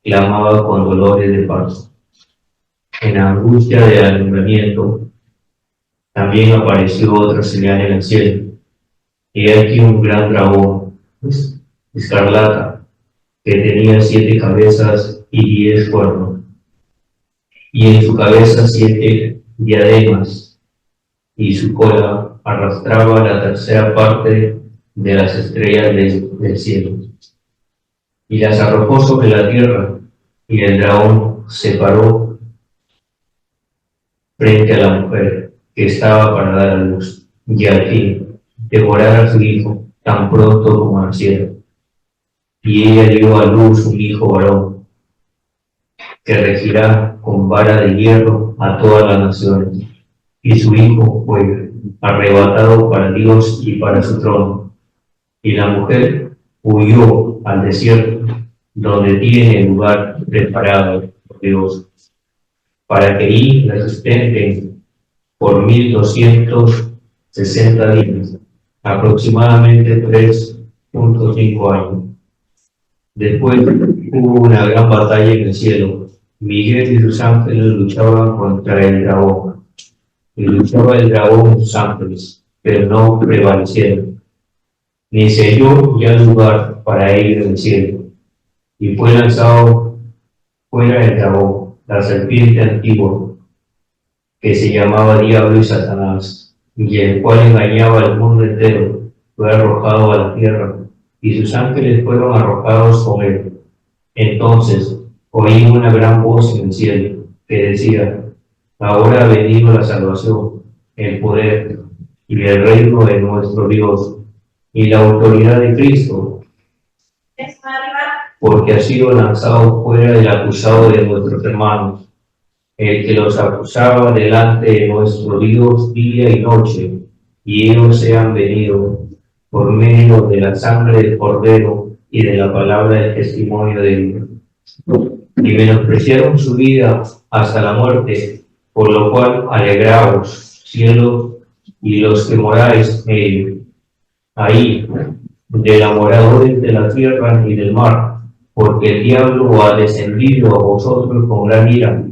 clamaba con dolores de parto. En angustia de alumbramiento, también apareció otra señal en el cielo, y aquí un gran dragón, escarlata, que tenía 7 cabezas y 10 cuernos, y en su cabeza 7 diademas, y su cola arrastraba la tercera parte de las estrellas del cielo, y las arrojó sobre la tierra, y el dragón se paró frente a la mujer que estaba para dar a luz, y al fin devorar a su hijo tan pronto como naciera. Y ella dio a luz un hijo varón, que regirá con vara de hierro a todas las naciones, y su hijo fue arrebatado para Dios y para su trono. Y la mujer huyó al desierto, donde tiene lugar preparado por Dios, para que ahí la sustenten por 1260 días, aproximadamente 3.5 años. Después hubo una gran batalla en el cielo. Miguel y sus ángeles luchaban contra el dragón. Y luchaba el dragón y sus ángeles, pero no prevalecieron. Ni se halló ya lugar para ellos en el cielo. Y fue lanzado fuera el dragón, la serpiente antigua, que se llamaba Diablo y Satanás, y el cual engañaba al mundo entero, fue arrojado a la tierra, y sus ángeles fueron arrojados con él. Entonces oí una gran voz en el cielo que decía: ahora ha venido la salvación, el poder y el reino de nuestro Dios y la autoridad de Cristo, porque ha sido lanzado fuera el acusado de nuestros hermanos, el que los acusaba delante de nuestro Dios día y noche, y ellos se han venido por medio de la sangre del Cordero y de la palabra del testimonio de Dios. y menospreciaron su vida hasta la muerte, por lo cual alegraos, cielo, y los que moráis ahí, de la moradores de la tierra y del mar, porque el diablo ha descendido a vosotros con gran ira,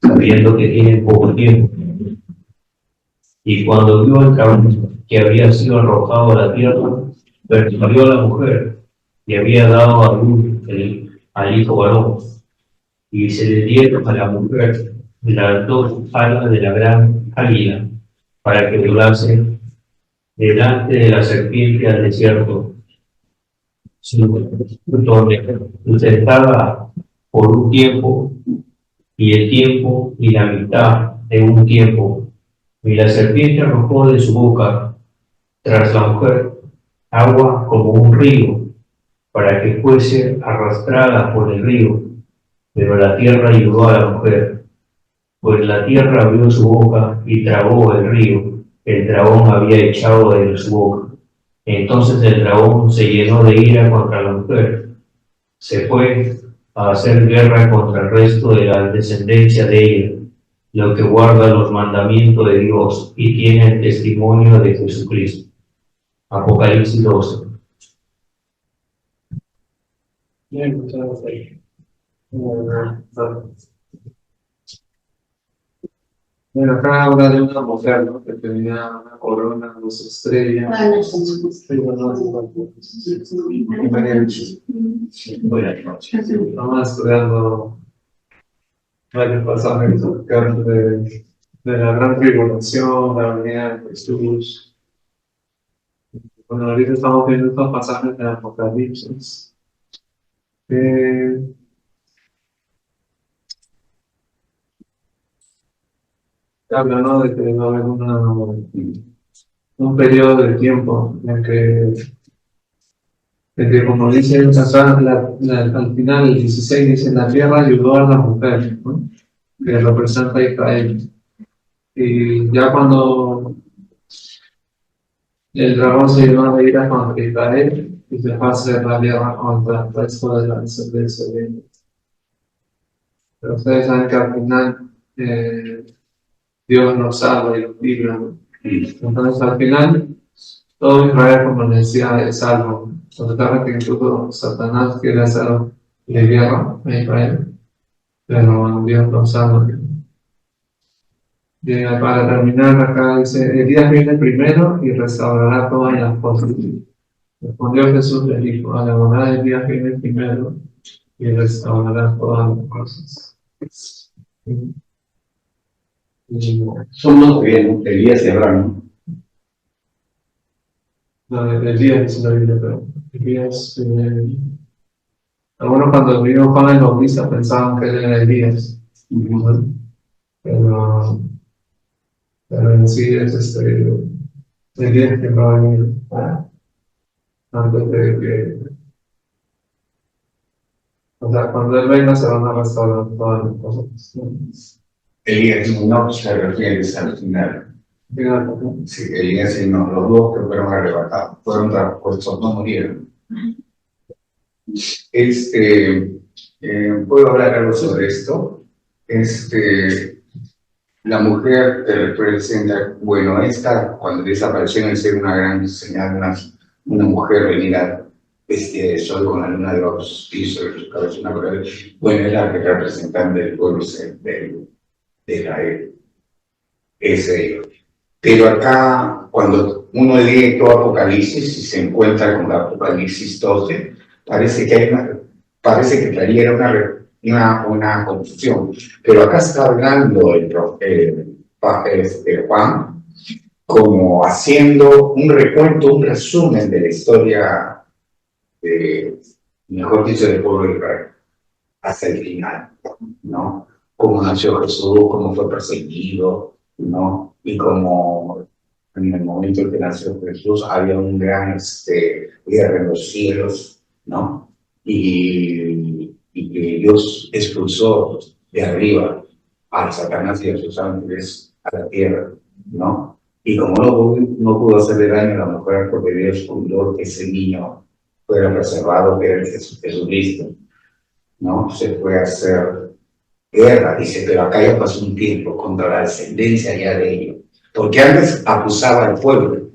sabiendo que tiene poco tiempo. Y cuando vio el dragón que había sido arrojado a la tierra, persiguió a la mujer y había dado a luz al hijo varón. Y se le dieron a la mujer las dos alas de la gran águila, para que volase delante de la serpiente al desierto, donde sustentada por un tiempo, y el tiempo y la mitad de un tiempo. Y la serpiente arrojó de su boca tras la mujer agua como un río, para que fuese arrastrada por el río. Pero la tierra ayudó a la mujer, pues la tierra abrió su boca y tragó el río. El dragón había echado de su boca. Entonces el dragón se llenó de ira contra la mujer. Se fue a hacer guerra contra el resto de la descendencia de ella, lo que guarda los mandamientos de Dios y tiene el testimonio de Jesucristo. Apocalipsis 12. Bien, muchas gracias. Bueno, acá habla de una mujer, ¿no? Que tenía una corona, dos estrellas. Sí, bueno, Buenas noches. estamos estudiando varios pasajes que hablan de la gran tribulación, la venida de Jesús. Bueno, ahorita estamos viendo estos pasajes de Apocalipsis. Habla, ¿no? De que va a haber un periodo de tiempo en que como dice acá, al final, el 16 dice, la tierra ayudó a la mujer, ¿no? Que representa a Israel. Y ya cuando el dragón se llenó de ira contra Israel, y se fue a hacer la guerra contra el resto de la descendencia de ellos. Pero ustedes saben que al final Dios nos salva y nos libra, ¿no? Entonces al final todo Israel, como les decía, es salvo. Resulta que incluso Satanás quiere hacer de guerra a Israel, pero Dios nos salva. Para terminar, acá dice: Elías viene primero y restaurará todas las cosas. Respondió Jesús, le dijo: a la hora del día viene primero y restaurará todas las cosas. Son los que Elías y Abraham. No, Elías es la Biblia, pero Elías. Algunos cuando vino Juan el Bautista pensaban que él era Elías, pero en sí es Elías que va a venir antes de que. O sea, cuando él venga se van a restaurar todas las cosas. Elías no se refiere al final. Fíjate, Sí, Elías y no, los dos que fueron arrebatados, fueron traspuestos, no murieron. ¿Puedo hablar algo sobre esto? La mujer representa, bueno, esta, cuando desapareció en el ser una gran señal, una mujer venida vestida de sol con la luna de los solsticios sobre su cabeza, una mujer, bueno, es la representante del pueblo de Israel. Es ello. Pero acá, cuando uno lee todo Apocalipsis y se encuentra con la Apocalipsis 12, parece que traería una confusión. Pero acá está hablando Juan como haciendo un recuento, un resumen de la historia, mejor dicho, del pueblo de Israel, hasta el final, ¿no? Cómo nació Jesús, cómo fue perseguido, ¿no? Y cómo en el momento en que nació Jesús había un gran guerra en los cielos, ¿no? Y que Dios expulsó de arriba a Satanás y a sus ángeles a la tierra, ¿no? Y como no pudo hacerle daño a la mujer porque Dios cuidó que ese niño fuera preservado, que era Jesucristo. ¿no? Se puede hacer guerra, dice, pero acá ya pasó un tiempo contra la descendencia ya de ellos. Porque antes acusaba al pueblo.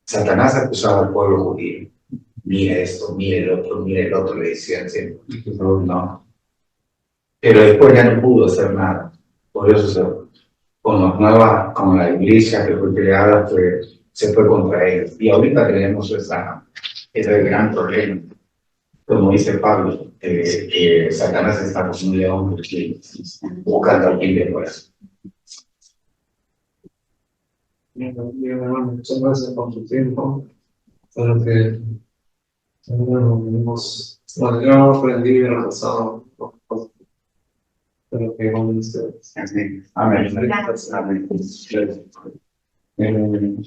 Satanás acusaba al pueblo judío. Mira esto, mira el otro, le decían siempre. No. Pero después ya no pudo hacer nada. Por eso con la iglesia que fue creada, se fue contra ellos. Y ahorita tenemos ese gran problema. Como dice Pablo, Satanás está como un león buscando a quien devorar. Bien, muchas gracias por tu tiempo. Espero que bueno, yo aprendí en el pasado. Espero que con ustedes. Amén. Amén. Amén.